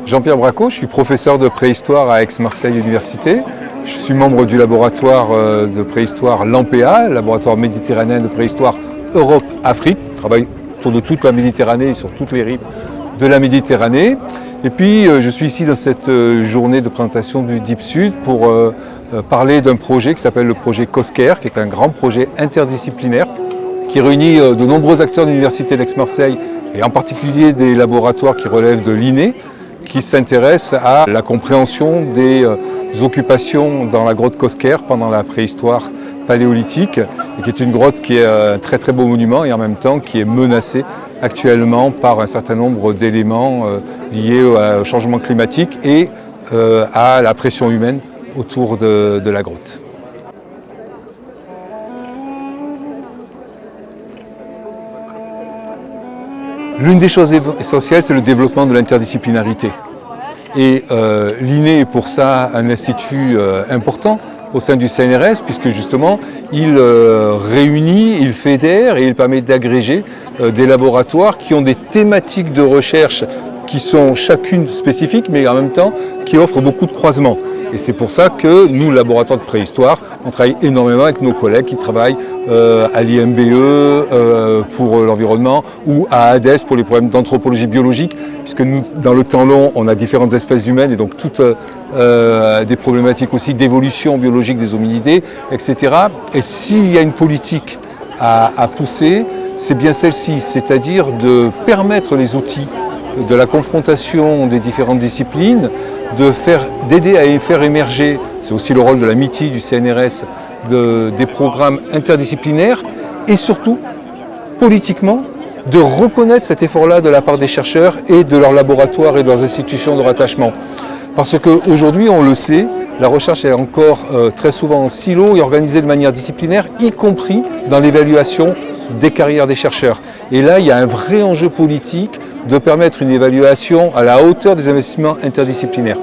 Jean-Pierre Bracco, je suis professeur de préhistoire à Aix-Marseille Université. Je suis membre du laboratoire de préhistoire LAMPEA, laboratoire méditerranéen de préhistoire Europe-Afrique. Je travaille autour de toute la Méditerranée et sur toutes les rives de la Méditerranée. Et puis je suis ici dans cette journée de présentation du Deep Sud pour parler d'un projet qui s'appelle le projet COSCAIR, qui est un grand projet interdisciplinaire qui réunit de nombreux acteurs de l'Université d'Aix-Marseille et en particulier des laboratoires qui relèvent de l'INE, qui s'intéressent à la compréhension des occupations dans la grotte COSCAIR pendant la préhistoire paléolithique, et qui est une grotte qui est un très très beau monument et en même temps qui est menacée actuellement par un certain nombre d'éléments liés au changement climatique et à la pression humaine autour de la grotte. L'une des choses essentielles, c'est le développement de l'interdisciplinarité. Et l'INE est pour ça un institut important au sein du CNRS, puisque justement il réunit, il fédère et il permet d'agréger des laboratoires qui ont des thématiques de recherche qui sont chacune spécifiques, mais en même temps qui offrent beaucoup de croisements. Et c'est pour ça que nous, laboratoires de préhistoire, on travaille énormément avec nos collègues qui travaillent à l'IMBE pour l'environnement ou à ADES pour les problèmes d'anthropologie biologique, puisque nous, dans le temps long, on a différentes espèces humaines et donc toutes des problématiques aussi d'évolution biologique des hominidés, etc. Et s'il y a une politique à pousser, c'est bien celle-ci, c'est-à-dire de permettre les outils de la confrontation des différentes disciplines, d'aider à faire émerger, c'est aussi le rôle de la MITI, du CNRS, des programmes interdisciplinaires et surtout, politiquement, de reconnaître cet effort-là de la part des chercheurs et de leurs laboratoires et de leurs institutions de rattachement. Parce qu'aujourd'hui, on le sait, la recherche est encore très souvent en silo et organisée de manière disciplinaire, y compris dans l'évaluation des carrières des chercheurs. Et là, il y a un vrai enjeu politique de permettre une évaluation à la hauteur des investissements interdisciplinaires.